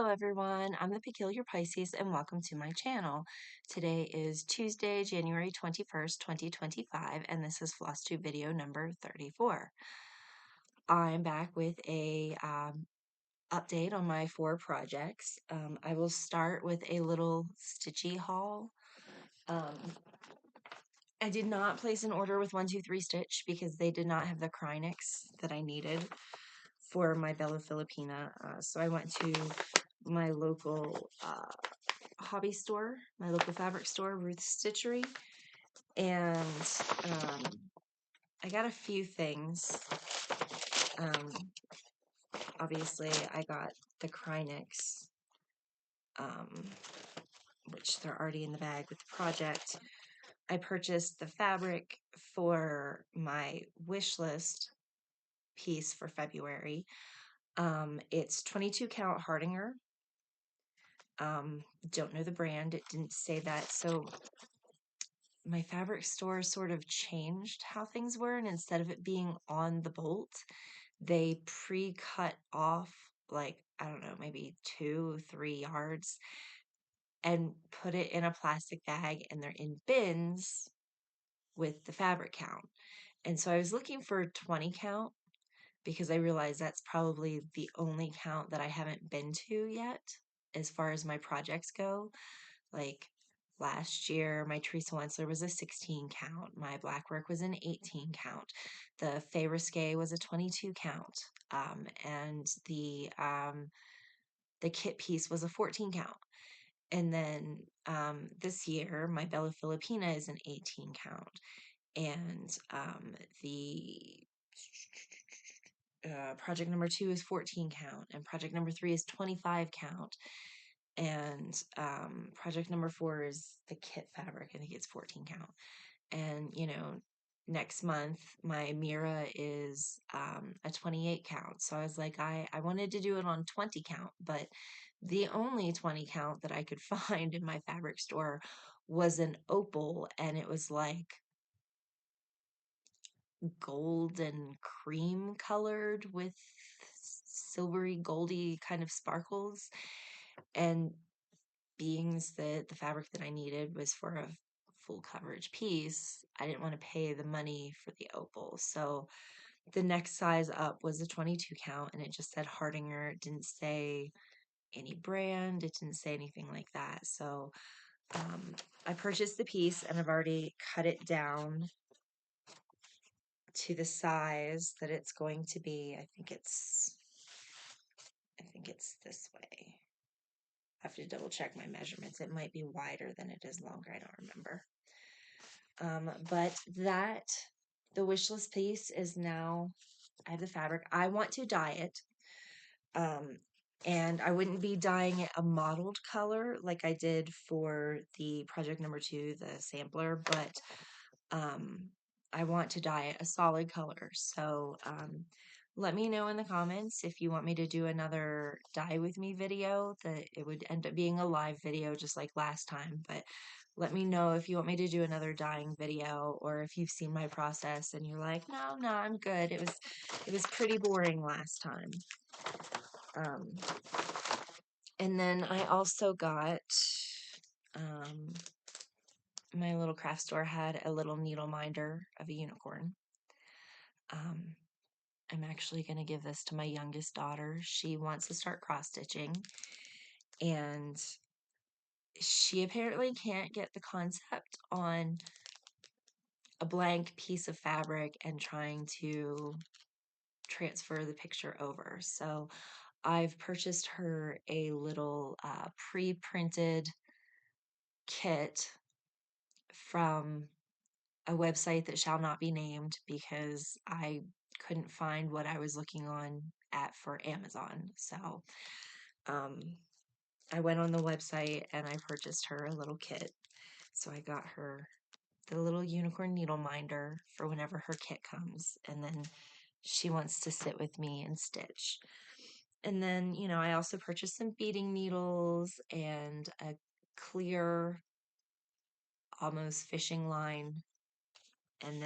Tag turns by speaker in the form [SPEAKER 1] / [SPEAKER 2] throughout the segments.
[SPEAKER 1] Hello everyone, I'm the Peculiar Pisces and welcome to my channel. Today is Tuesday, January 21st, 2025, and this is Flosstube video number 34. I'm back with a update on my 4 projects. I will start with a little stitchy haul. I did not place an order with 123 Stitch because they did not have the Crynix that I needed for my Bella Filipina, so I went to my local hobby store, my local fabric store, Ruth's Stitchery, and I got a few things. Obviously, I got the Crynix, which they're already in the bag with the project. I purchased the fabric for my wish list piece for February. It's 22 count Hardinger. Don't know the brand, it didn't say that, so my fabric store sort of changed how things were, and instead of it being on the bolt, they pre-cut off, like, I don't know, maybe 2-3 yards and put it in a plastic bag, and they're in bins with the fabric count. And so I was looking for 20 count because I realized that's probably the only count that I haven't been to yet as far as my projects go. Like last year, my Teresa Wensler was a 16 count. My Blackwork was an 18 count. The Fay Risque was a 22 count. And the kit piece was a 14 count. And then this year, my Bella Filipina is an 18 count. And the project number 2 is 14 count, and project number 3 is 25 count, and project number 4 is the kit fabric. I think it's 14 count. And next month my Mira is a 28 count, so I was like, I wanted to do it on 20 count, but the only 20 count that I could find in my fabric store was an Opal, and it was like gold and cream colored with silvery goldy kind of sparkles. And being that the fabric that I needed was for a full coverage piece, I didn't want to pay the money for the Opal. So the next size up was a 22 count, and it just said Hardinger. It didn't say any brand, it didn't say anything like that. So I purchased the piece, and I've already cut it down to the size that it's going to be. I think it's this way. I have to double check my measurements. It might be wider than it is longer. I don't remember. But the wish list piece is now, I have the fabric. I want to dye it. And I wouldn't be dyeing it a mottled color like I did for the project number 2, the sampler, but I want to dye it a solid color. So let me know in the comments if you want me to do another dye with me video. That it would end up being a live video just like last time, but let me know if you want me to do another dyeing video, or if you've seen my process and you're like, no, I'm good. It was pretty boring last time. And then I also got, my little craft store had a little needle minder of a unicorn. I'm actually going to give this to my youngest daughter. She wants to start cross stitching, and she apparently can't get the concept on a blank piece of fabric and trying to transfer the picture over. So I've purchased her a little pre-printed kit from a website that shall not be named because I couldn't find what I was looking on at for Amazon. So I went on the website and I purchased her a little kit. So I got her the little unicorn needle minder for whenever her kit comes, and then she wants to sit with me and stitch. And then, I also purchased some beading needles and a clear, almost fishing line. And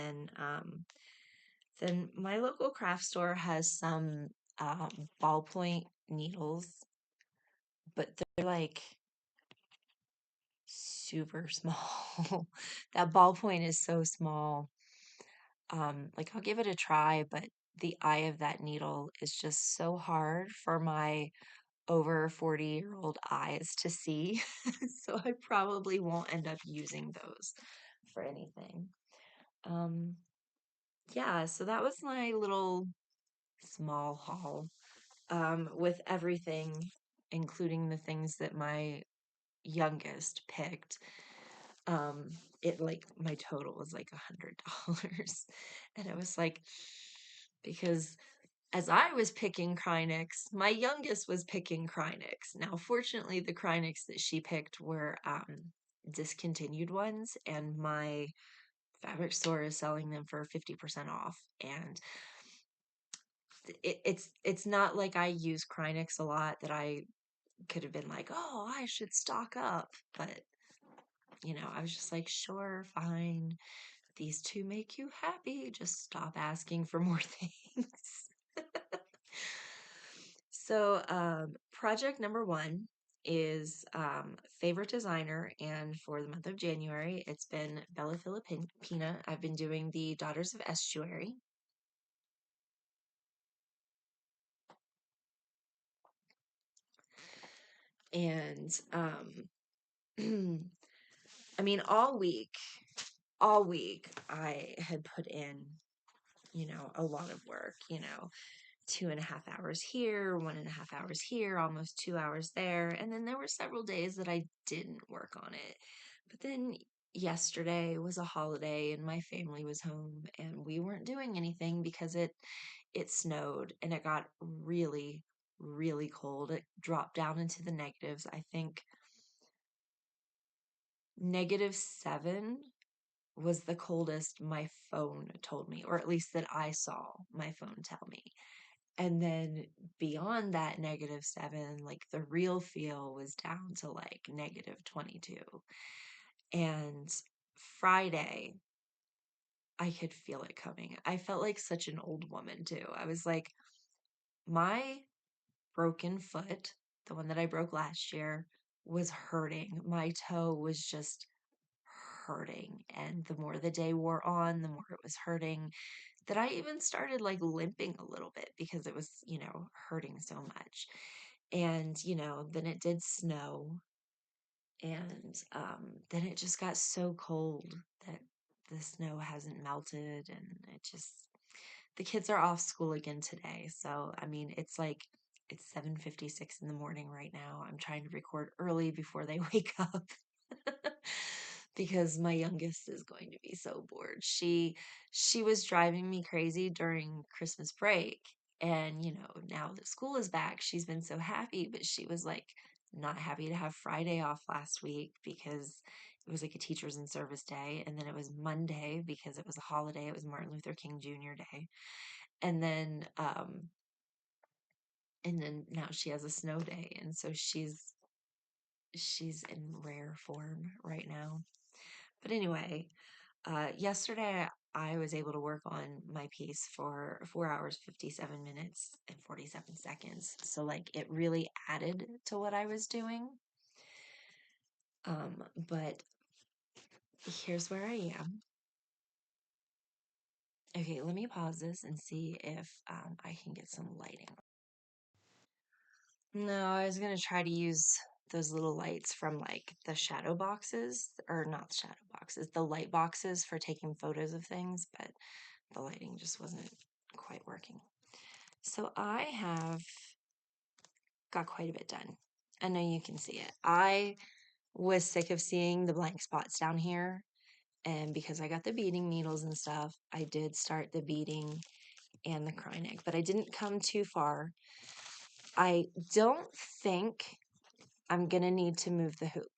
[SPEAKER 1] then my local craft store has some ballpoint needles but they're like super small. That ballpoint is so small. Like I'll give it a try, but the eye of that needle is just so hard for my over 40-year-old eyes to see. So I probably won't end up using those for anything. Um, yeah, so that was my little small haul with everything, including the things that my youngest picked. Um, it like my total was like $100. And it was like, because as I was picking Krynics, my youngest was picking Krynics. Now, fortunately, the Krynics that she picked were discontinued ones, and my fabric store is selling them for 50% off. And it's not like I use Krynics a lot that I could have been like, oh, I should stock up. But, I was just like, sure, fine. These two make you happy. Just stop asking for more things. So, project number one is favorite designer, and for the month of January, it's been Bella Filipina. I've been doing the Daughters of Estuary. And I mean, all week, I had put in, a lot of work, 2.5 hours here, 1.5 hours here, almost 2 hours there. And then there were several days that I didn't work on it. But then yesterday was a holiday and my family was home and we weren't doing anything because it snowed and it got really, really cold. It dropped down into the negatives. I think -7 was the coldest my phone told me, or at least that I saw my phone tell me. And then beyond that -7, like the real feel was down to like -22. And Friday, I could feel it coming. I felt like such an old woman too. I was like, my broken foot, the one that I broke last year, was hurting. My toe was just hurting. And the more the day wore on, the more it was hurting, that I even started like limping a little bit because it was, hurting so much. And, then it did snow. And then it just got so cold that the snow hasn't melted. And the kids are off school again today. So, I mean, it's 7:56 in the morning right now. I'm trying to record early before they wake up. Because my youngest is going to be so bored. She was driving me crazy during Christmas break. And, now that school is back, she's been so happy, but she was like not happy to have Friday off last week because it was like a teachers in service day. And then it was Monday because it was a holiday. It was Martin Luther King Jr. Day. And then now she has a snow day. And so she's in rare form right now. But anyway, yesterday I was able to work on my piece for 4 hours, 57 minutes, and 47 seconds. So, like, it really added to what I was doing. But here's where I am. Okay, let me pause this and see if I can get some lighting. No, I was going to try to use those little lights from like the shadow boxes, or not shadow boxes, the light boxes for taking photos of things, but the lighting just wasn't quite working. So I have got quite a bit done. I know you can see it. I was sick of seeing the blank spots down here. And because I got the beading needles and stuff, I did start the beading and the Krynic, but I didn't come too far. I don't think I'm going to need to move the hoop.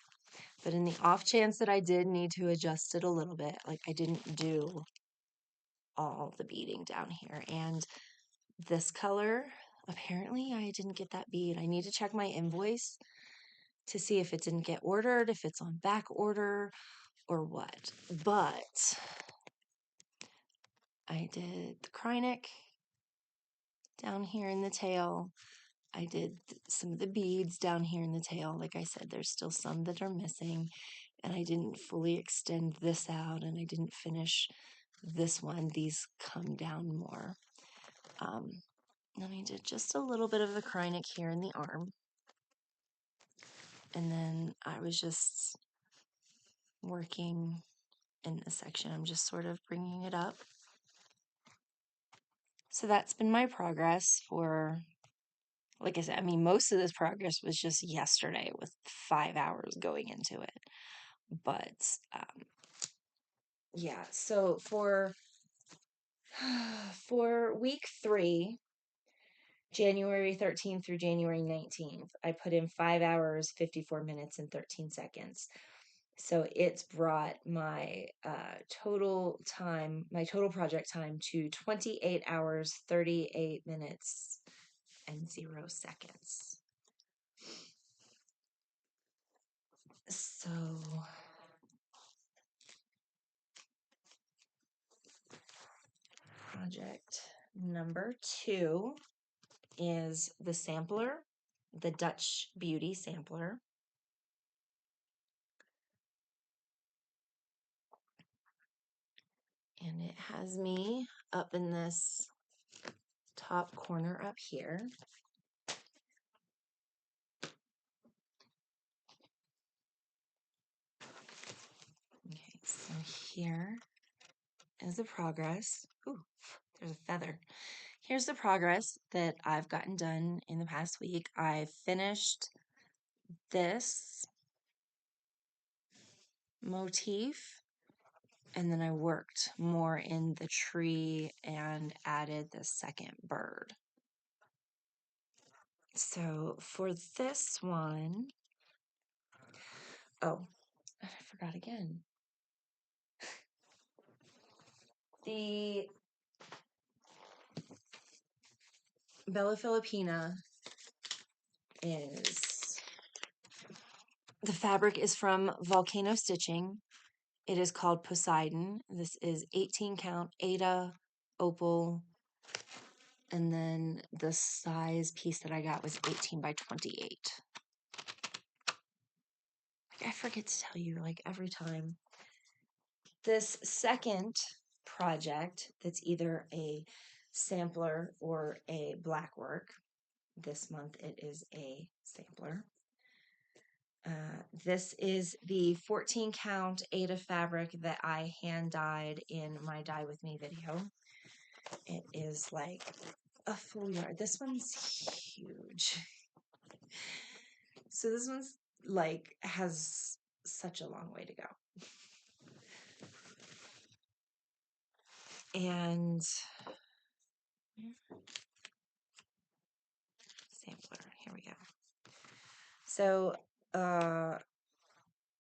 [SPEAKER 1] But in the off chance that I did need to adjust it a little bit, like I didn't do all the beading down here. And this color, apparently I didn't get that bead. I need to check my invoice to see if it didn't get ordered, if it's on back order or what. But I did the Krynic down here in the tail. I did some of the beads down here in the tail. Like I said, there's still some that are missing, and I didn't fully extend this out, and I didn't finish this one. These come down more. Then I did just a little bit of acrylic here in the arm, and then I was just working in this section. I'm just sort of bringing it up. So that's been my progress for, like I said, I mean, most of this progress was just yesterday with 5 hours going into it. But yeah, so for week 3, January 13th through January 19th, I put in 5 hours, 54 minutes, and 13 seconds. So it's brought my total time, my total project time to 28 hours, 38 minutes, and 0 seconds. So project number 2 is the sampler, the Dutch Beauty sampler. And it has me up in this top corner up here. Okay, so here is the progress. Ooh, there's a feather. Here's the progress that I've gotten done in the past week. I finished this motif, and then I worked more in the tree and added the second bird. So for this one, oh, I forgot again. The Bella Filipina is, the fabric is from Volcano Stitching. It is called Poseidon. This is 18 count Aida, Opal, and then the size piece that I got was 18 by 28. I forget to tell you, like, every time. This second project that's either a sampler or a black work, this month it is a sampler. This is the 14 count Aida fabric that I hand dyed in my Dye With Me video. It is like a full yard. This one's huge. So this one's like has such a long way to go. And sampler, here we go. So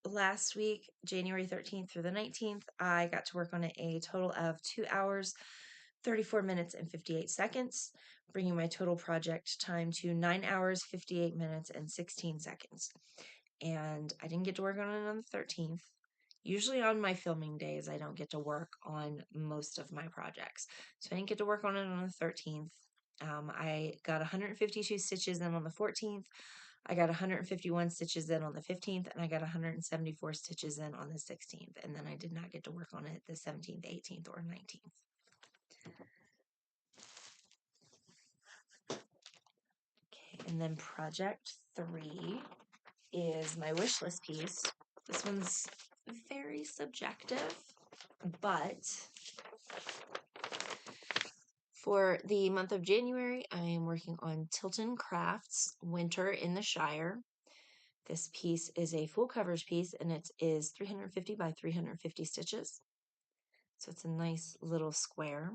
[SPEAKER 1] last week, January 13th through the 19th, I got to work on it a total of 2 hours, 34 minutes, and 58 seconds, bringing my total project time to 9 hours, 58 minutes, and 16 seconds. And I didn't get to work on it on the 13th. Usually on my filming days, I don't get to work on most of my projects. So I didn't get to work on it on the 13th. I got 152 stitches in on the 14th. I got 151 stitches in on the 15th, and I got 174 stitches in on the 16th. And then I did not get to work on it the 17th, 18th, or 19th. Okay, and then project 3 is my wish list piece. This one's very subjective, but for the month of January, I am working on Tilton Crafts Winter in the Shire. This piece is a full coverage piece, and it is 350 by 350 stitches. So it's a nice little square.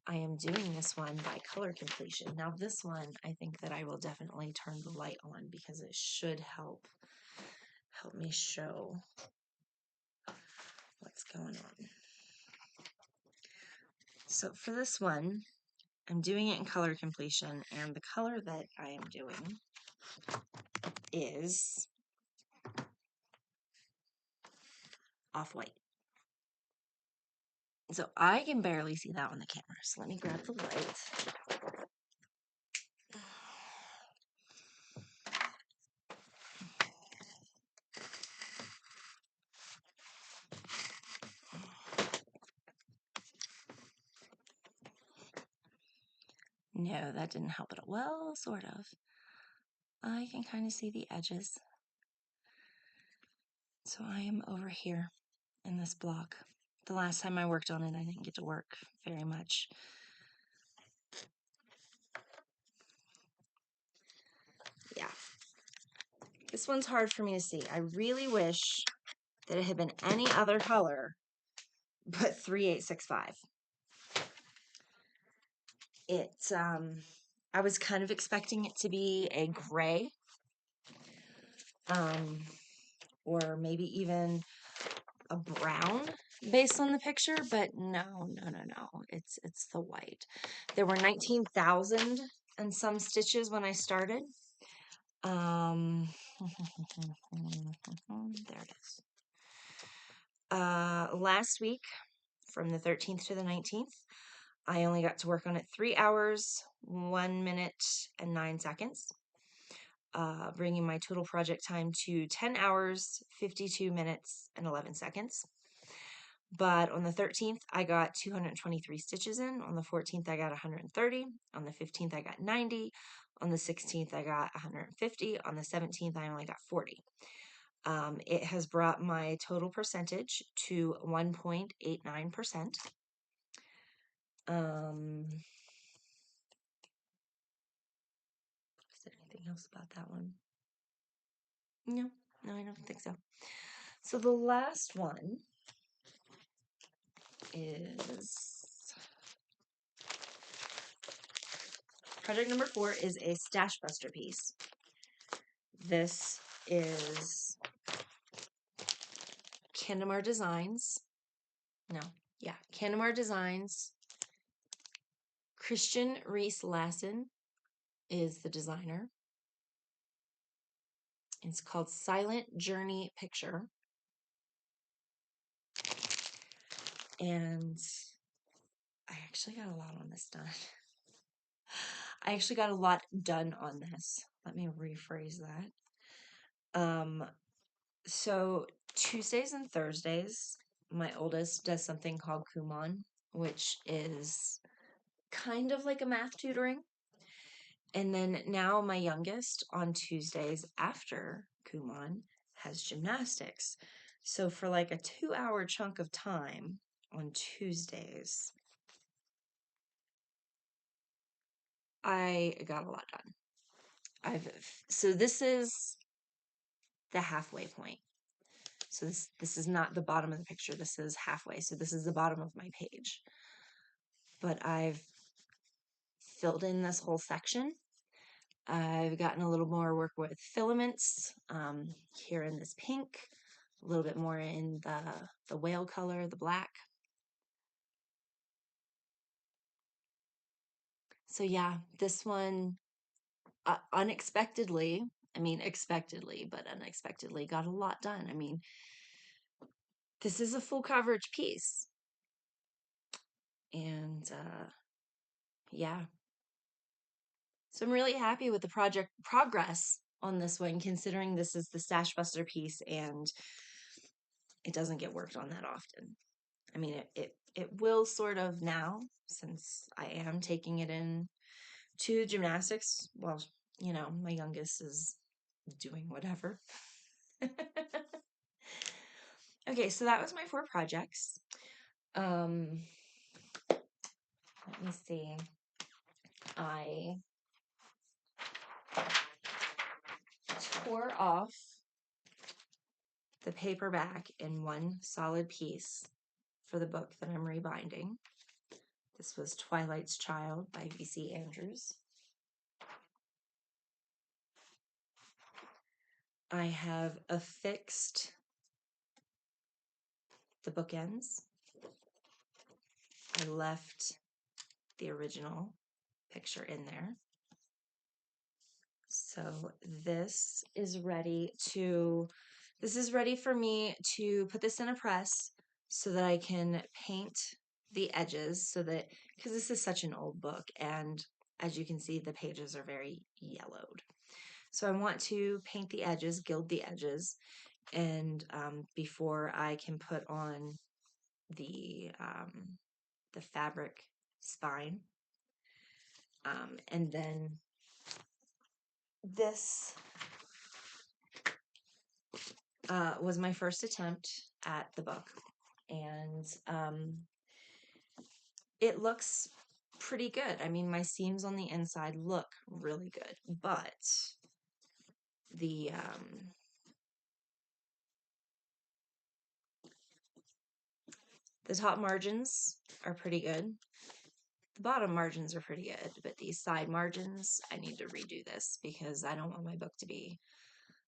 [SPEAKER 1] I am doing this one by color completion. Now this one, I think that I will definitely turn the light on because it should help me show what's going on. So for this one, I'm doing it in color completion, and the color that I am doing is off-white. So I can barely see that on the camera. So let me grab the light. No, that didn't help at all. Well, sort of. I can kind of see the edges. So I am over here in this block. The last time I worked on it, I didn't get to work very much. Yeah. This one's hard for me to see. I really wish that it had been any other color but 3865. I was kind of expecting it to be a gray, or maybe even a brown based on the picture, but no. It's the white. There were 19,000 and some stitches when I started. There it is. Last week, from the 13th to the 19th, I only got to work on it 3 hours, 1 minute, and 9 seconds, bringing my total project time to 10 hours, 52 minutes, and 11 seconds. But on the 13th, I got 223 stitches in. On the 14th, I got 130. On the 15th, I got 90. On the 16th, I got 150. On the 17th, I only got 40. It has brought my total percentage to 1.89%. Is there anything else about that one? No, I don't think so. So the last one is project number 4 is a Stash Buster piece. This is Candamar Designs. Candamar Designs. Christian Reese Lassen is the designer. It's called Silent Journey Picture. And I actually got a lot on this done. I actually got a lot done on this. Let me rephrase that. So Tuesdays and Thursdays, my oldest does something called Kumon, which is kind of like a math tutoring. And then now my youngest on Tuesdays after Kumon has gymnastics. So for like a 2-hour chunk of time on Tuesdays, I got a lot done. So this is the halfway point. So this is not the bottom of the picture. This is halfway. So this is the bottom of my page. But I've filled in this whole section. I've gotten a little more work with filaments here in this pink, a little bit more in the whale color, the black. So yeah, this one unexpectedly, expectedly, but unexpectedly got a lot done. This is a full coverage piece. And yeah. So I'm really happy with the project progress on this one, considering this is the Stash Buster piece and it doesn't get worked on that often. It will sort of now, since I am taking it in to gymnastics. Well, my youngest is doing whatever. Okay, so that was my 4 projects. Let me see. I tore off the paperback in one solid piece for the book that I'm rebinding. This was Twilight's Child by V.C. Andrews. I have affixed the bookends. I left the original picture in there. So this is ready for me to put this in a press so that I can paint the edges, because this is such an old book, and as you can see, the pages are very yellowed. So I want to paint the edges, gild the edges, and before I can put on the fabric spine. And then this was my first attempt at the book, and it looks pretty good. I mean, my seams on the inside look really good, but the top margins are pretty good. The bottom margins are pretty good, but these side margins, I need to redo this because I don't want my book to be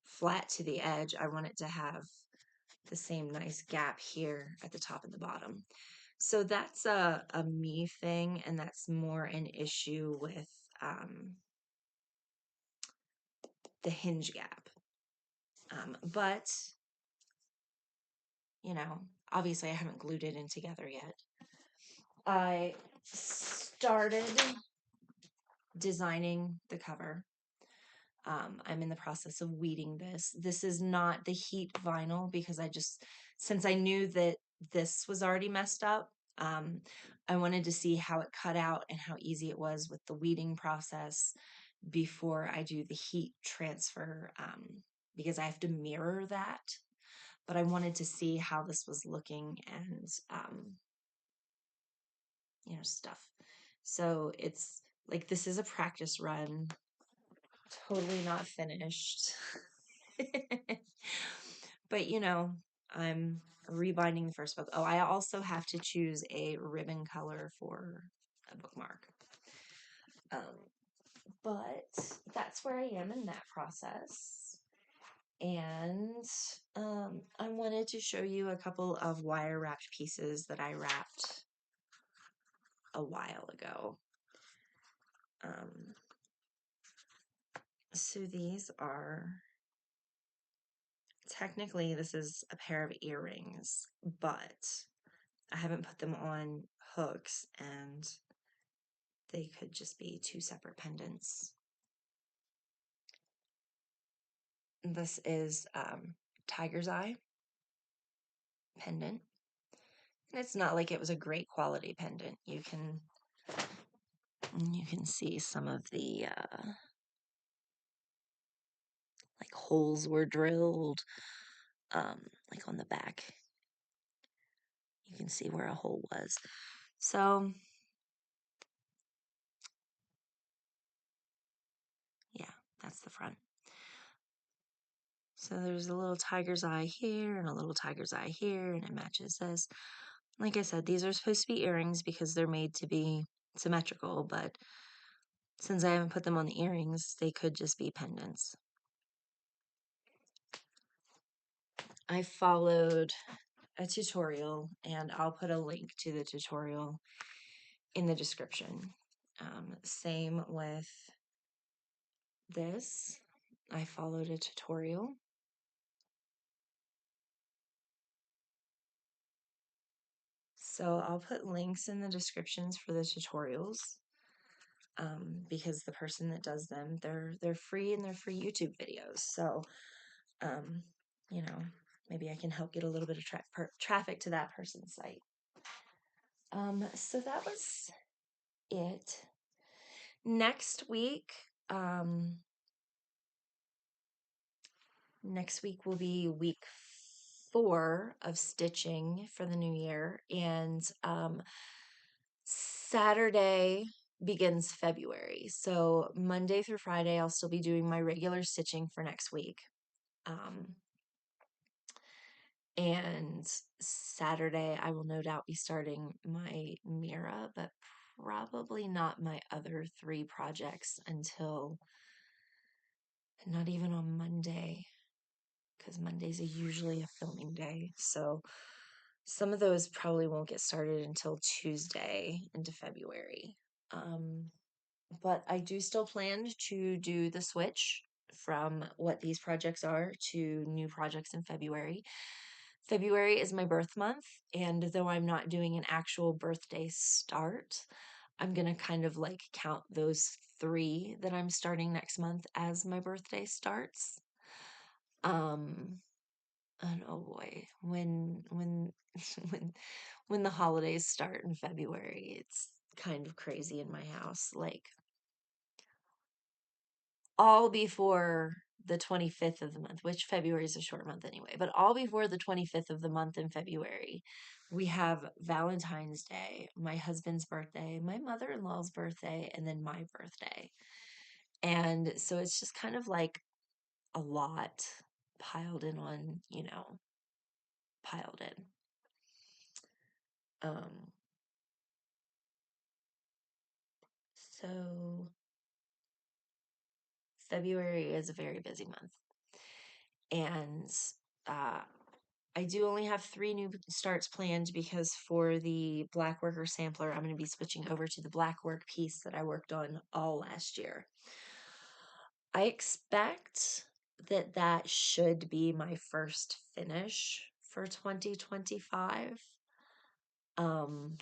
[SPEAKER 1] flat to the edge. I want it to have the same nice gap here at the top and the bottom. So that's a me thing, and that's more an issue with the hinge gap. But, you know, obviously I haven't glued it in together yet. I started designing the cover. I'm in the process of weeding this. This is not the heat vinyl because since I knew that this was already messed up, I wanted to see how it cut out and how easy it was with the weeding process before I do the heat transfer, because I have to mirror that. But I wanted to see how this was looking and, stuff. So it's like, this is a practice run, totally not finished. But, I'm rebinding the first book. Oh, I also have to choose a ribbon color for a bookmark. But that's where I am in that process. And I wanted to show you a couple of wire wrapped pieces that I wrapped a while ago. So these are, technically this is a pair of earrings, but I haven't put them on hooks, and they could just be two separate pendants. This is Tiger's Eye pendant. And it's not like it was a great quality pendant. You can see some of the like holes were drilled, like on the back. You can see where a hole was. So yeah, that's the front. So there's a little tiger's eye here and a little tiger's eye here, and it matches this. Like I said, these are supposed to be earrings because they're made to be symmetrical, but since I haven't put them on the earrings, they could just be pendants. I followed a tutorial, and I'll put a link to the tutorial in the description. Same with this. I followed a tutorial. So I'll put links in the descriptions for the tutorials, because the person that does them, they're free, and they're free YouTube videos. So, maybe I can help get a little bit of traffic to that person's site. So that was it. Next week, will be week 4 of stitching for the new year, and Saturday begins February. So Monday through Friday, I'll still be doing my regular stitching for next week. And Saturday, I will no doubt be starting my Mira, but probably not my other 3 projects until not even on Monday, because Mondays are usually a filming day. So some of those probably won't get started until Tuesday into February. But I do still plan to do the switch from what these projects are to new projects in February. February is my birth month, and though I'm not doing an actual birthday start, I'm going to kind of like count those 3 that I'm starting next month as my birthday starts. And oh boy, when when the holidays start in February, it's kind of crazy in my house. Like, all before the 25th of the month, which February is a short month anyway, but all before the 25th of the month in February, we have Valentine's Day, my husband's birthday, my mother-in-law's birthday, and then my birthday. And so it's just kind of like a lot piled in on, piled in. Um, so February is a very busy month. And uh, I do only have 3 new starts planned because for the black worker sampler, I'm going to be switching over to the black work piece that I worked on all last year. I expect that that should be my first finish for 2025. Um,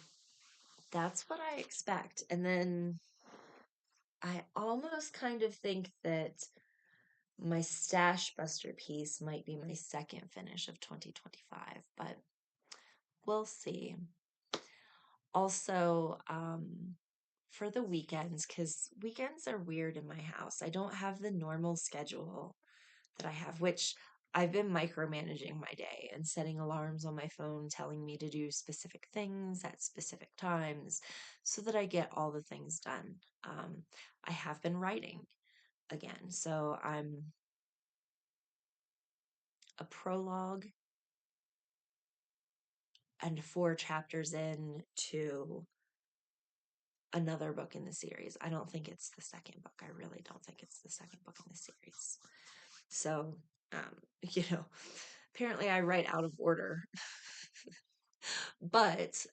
[SPEAKER 1] that's what I expect. And then I almost kind of think that my stash buster piece might be my second finish of 2025, but we'll see. Also, for the weekends, because weekends are weird in my house. I don't have the normal schedule that I have, which I've been micromanaging my day and setting alarms on my phone telling me to do specific things at specific times so that I get all the things done. I have been writing again, so I'm a prologue and 4 chapters in to another book in the series. I don't think it's the second book. I really don't think it's the second book in the series. So, um, you know, apparently I write out of order. But,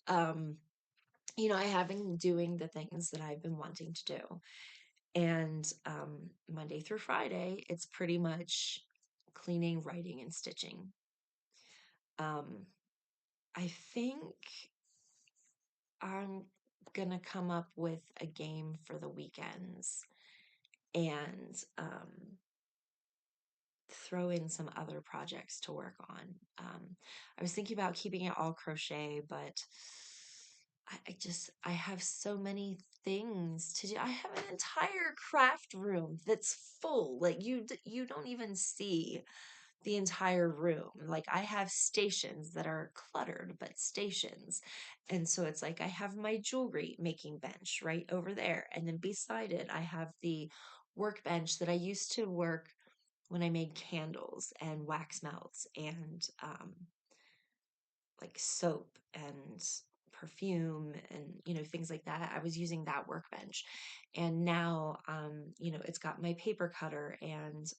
[SPEAKER 1] I have been doing the things that I've been wanting to do. And Monday through Friday, it's pretty much cleaning, writing, and stitching. Um, I think I'm gonna come up with a game for the weekends and throw in some other projects to work on. I was thinking about keeping it all crochet, but I have so many things to do. I have an entire craft room that's full. Like you don't even see the entire room. Like I have stations that are cluttered, but stations. And so it's like I have my jewelry making bench right over there. And then beside it, I have the workbench that I used to work when I made candles and wax melts and like soap and perfume and things like that. I was using that workbench, and now it's got my paper cutter and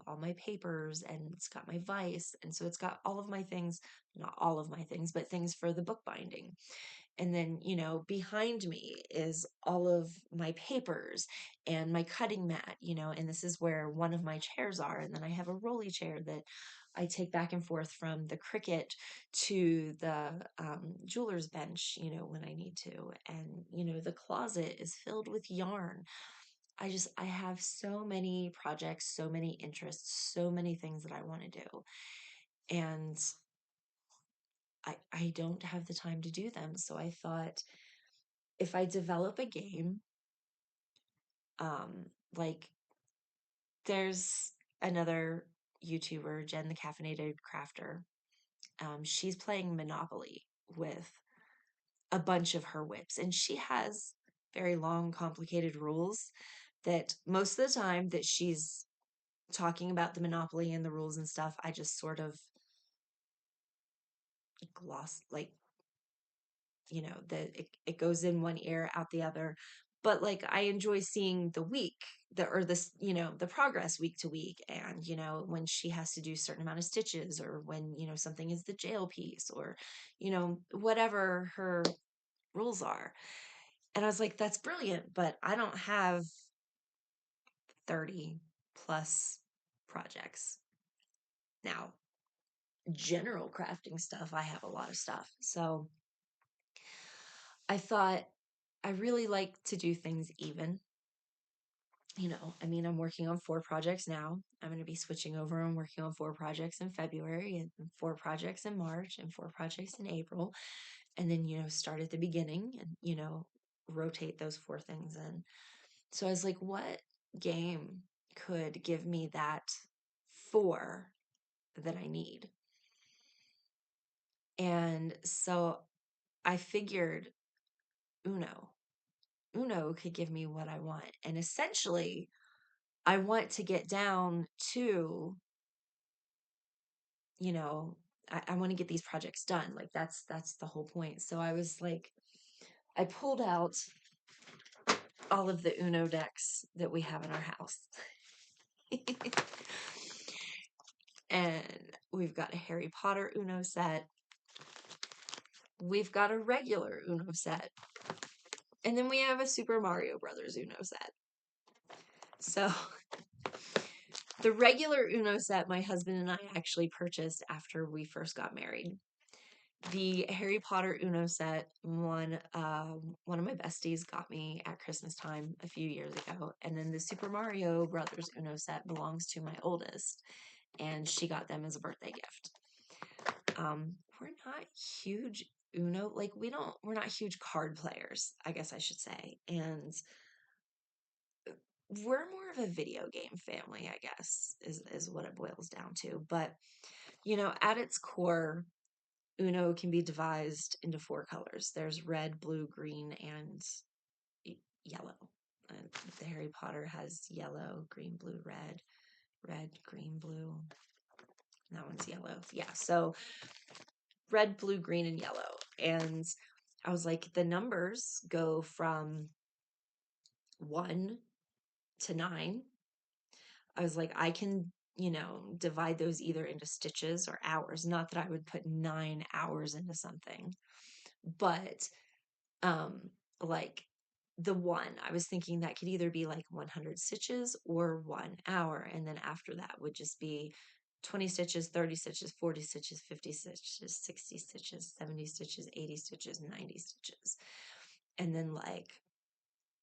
[SPEAKER 1] all my papers, and it's got my vise, and so it's got all of my things, not all of my things, but things for the bookbinding. And then, behind me is all of my papers and my cutting mat, and this is where one of my chairs are. And then I have a rolly chair that I take back and forth from the Cricut to the jeweler's bench, when I need to. And, the closet is filled with yarn. I have so many projects, so many interests, so many things that I want to do. And I don't have the time to do them. So I thought, if I develop a game, like there's another YouTuber, Jen the Caffeinated Crafter. She's playing Monopoly with a bunch of her whips, and she has very long, complicated rules that most of the time that she's talking about the Monopoly and the rules and stuff, I just sort of gloss, like, that it goes in one ear out the other. But like I enjoy seeing the week, the progress week to week, and when she has to do a certain amount of stitches, or when something is the jail piece, or whatever her rules are. And I was like, that's brilliant, but I don't have 30 plus projects now. General crafting stuff, I have a lot of stuff. So I thought, I really like to do things even. I'm working on 4 projects now. I'm going to be switching over and working on 4 projects in February, and 4 projects in March, and 4 projects in April. And then, start at the beginning and, rotate those 4 things in. So I was like, what game could give me that 4 that I need. And so I figured Uno. Uno could give me what I want. And essentially, I want to get down to, you know, I want to get these projects done. Like that's the whole point. So I was like, I pulled out all of the Uno decks that we have in our house. And we've got a Harry Potter Uno set. We've got a regular Uno set. And then we have a Super Mario Brothers Uno set. So the regular Uno set my husband and I actually purchased after we first got married. The Harry Potter Uno set, one of my besties got me at Christmas time a few years ago. And then the Super Mario Brothers Uno set belongs to my oldest, and she got them as a birthday gift. We're not huge Uno, like we're not huge card players, I guess I should say. And we're more of a video game family, I guess, is what it boils down to. But, at its core, Uno can be devised into 4 colors. There's red, blue, green, and yellow. The Harry Potter has yellow, green, blue, red, green, blue. And that one's yellow. Yeah, so red, blue, green, and yellow. And I was like, the numbers go from 1 to 9. I was like, I can, divide those either into stitches or hours. Not that I would put 9 hours into something, but like the 1, I was thinking that could either be like 100 stitches or 1 hour. And then after that would just be 20 stitches, 30 stitches, 40 stitches, 50 stitches, 60 stitches, 70 stitches, 80 stitches, 90 stitches. And then like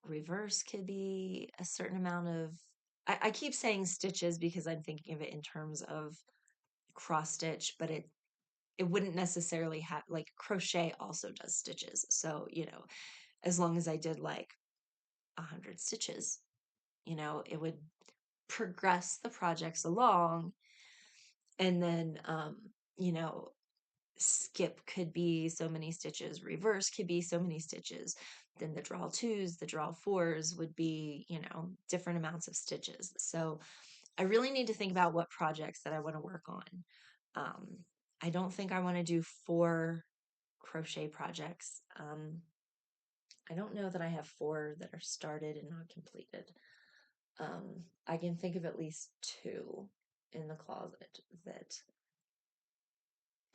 [SPEAKER 1] reverse could be a certain amount of, I keep saying stitches because I'm thinking of it in terms of cross stitch, but it wouldn't necessarily have, like, crochet also does stitches. So, as long as I did like 100 stitches, it would progress the projects along. And then, skip could be so many stitches, reverse could be so many stitches. Then the draw 2s, the draw 4s would be, different amounts of stitches. So I really need to think about what projects that I want to work on. I don't think I want to do 4 crochet projects. I don't know that I have 4 that are started and not completed. I can think of at least 2 in the closet that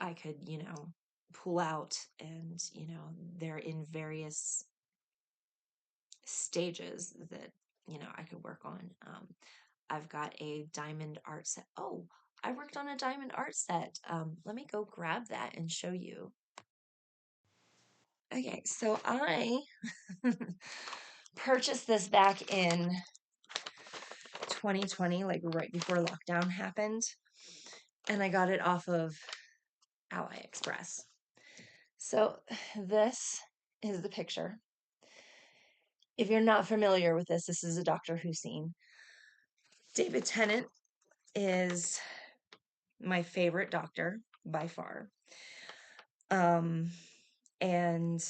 [SPEAKER 1] I could, pull out, and, they're in various stages that, I could work on. I've got a diamond art set. Oh, I worked on a diamond art set. Let me go grab that and show you. Okay, so I purchased this back in 2020, like right before lockdown happened, and I got it off of AliExpress. So this is the picture. If you're not familiar with this is a Doctor Who scene. David Tennant is my favorite Doctor by far. And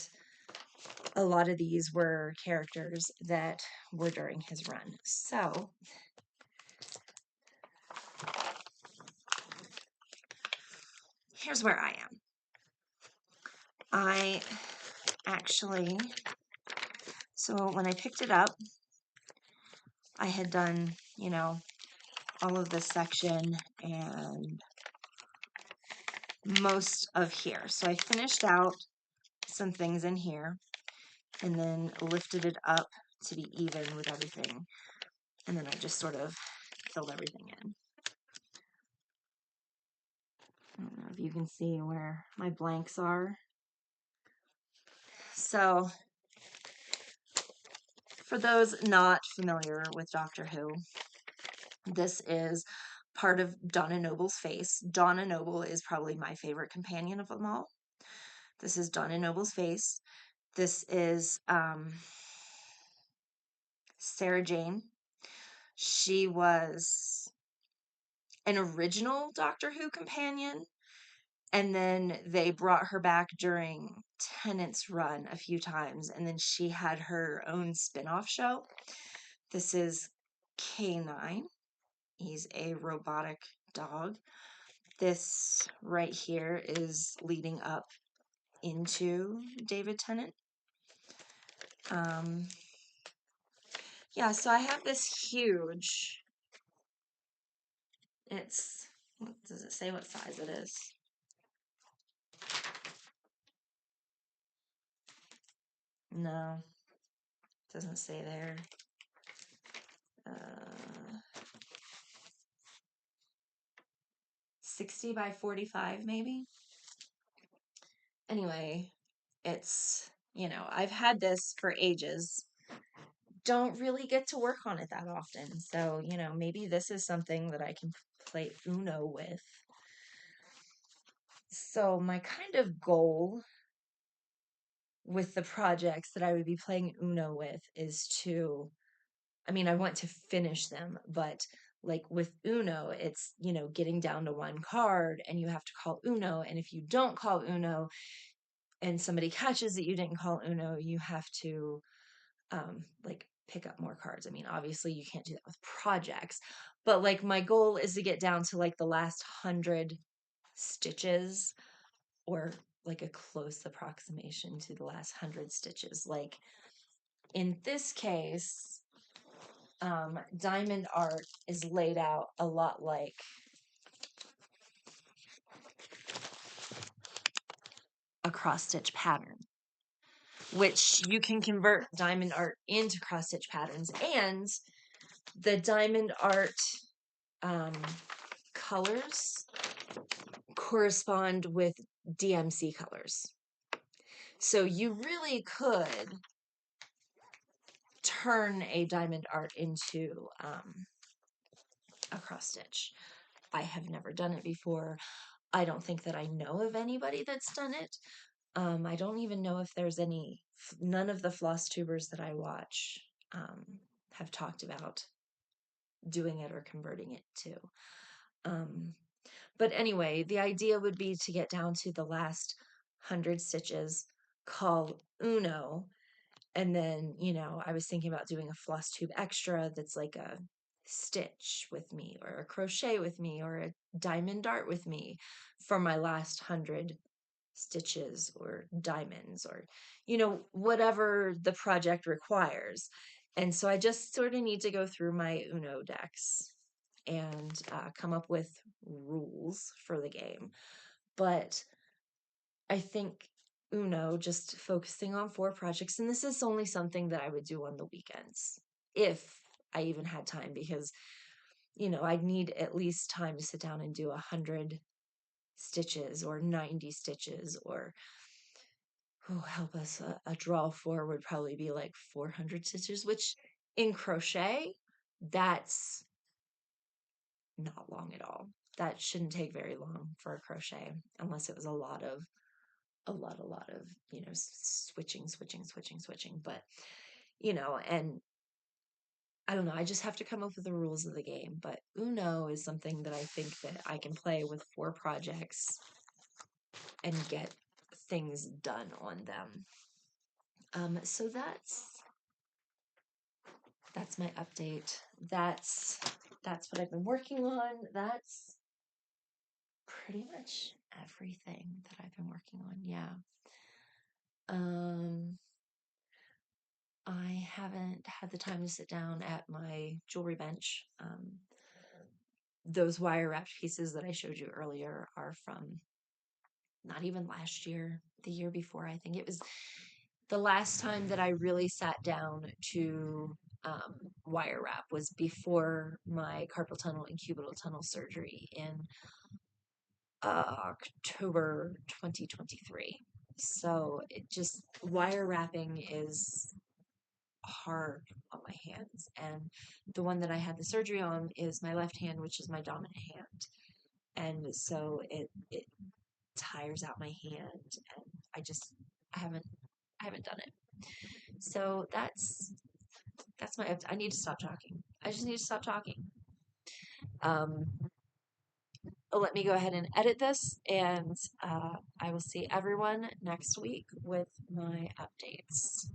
[SPEAKER 1] a lot of these were characters that were during his run. So here's where I am. I actually, so when I picked it up, I had done, all of this section and most of here. So I finished out some things in here and then lifted it up to be even with everything. And then I just sort of filled everything in. I don't know if you can see where my blanks are. So for those not familiar with Doctor Who, this is part of Donna Noble's face. Donna Noble is probably my favorite companion of them all. This is Donna Noble's face. This is Sarah Jane. She was an original Doctor Who companion, and then they brought her back during Tennant's run a few times, and then she had her own spin-off show. This is K9. He's a robotic dog. This right here is leading up into David Tennant. Yeah, so I have this huge, what does it say what size it is? No, doesn't say there. 60 by 45 maybe. Anyway, it's, I've had this for ages. Don't really get to work on it that often. So, maybe this is something that I can play Uno with. So, my kind of goal with the projects that I would be playing Uno with is I want to finish them, but like with Uno, it's, getting down to one card and you have to call Uno. And if you don't call Uno and somebody catches that you didn't call Uno, you have to like pick up more cards. Obviously you can't do that with projects, but like my goal is to get down to like the last 100 stitches, or like a close approximation to the last 100 stitches. Like in this case, diamond art is laid out a lot like a cross stitch pattern, which you can convert diamond art into cross stitch patterns, and the diamond art colors correspond with DMC colors. So you really could turn a diamond art into a cross stitch. I have never done it before. I don't think that I know of anybody that's done it. I don't even know if there's none of the floss tubers that I watch have talked about doing it or converting it to. But anyway, the idea would be to get down to the last 100 stitches, call Uno, and then, I was thinking about doing a floss tube extra that's like a stitch with me, or a crochet with me, or a diamond dart with me for my last 100 stitches or diamonds, or, whatever the project requires. And so I just sort of need to go through my Uno decks and come up with rules for the game. But I think Uno, just focusing on 4 projects, and this is only something that I would do on the weekends, if I even had time, because, I'd need at least time to sit down and do 100 stitches or 90 stitches, or, help us, a draw 4 would probably be like 400 stitches, which in crochet, that's not long at all. That shouldn't take very long for a crochet, unless it was a lot of, switching. But, and I don't know, I just have to come up with the rules of the game. But Uno is something that I think that I can play with 4 projects and get things done on them. So that's my update. That's what I've been working on. That's pretty much everything that I've been working on. Yeah. I haven't had the time to sit down at my jewelry bench. Those wire wrapped pieces that I showed you earlier are from not even last year, the year before. I think it was the last time that I really sat down to wire wrap was before my carpal tunnel and cubital tunnel surgery in October 2023. So wire wrapping is hard on my hands, and the one that I had the surgery on is my left hand, which is my dominant hand, and so it tires out my hand, and I haven't done it. So that's I need to stop talking. I just need to stop talking. Um, let me go ahead and edit this, and I will see everyone next week with my updates.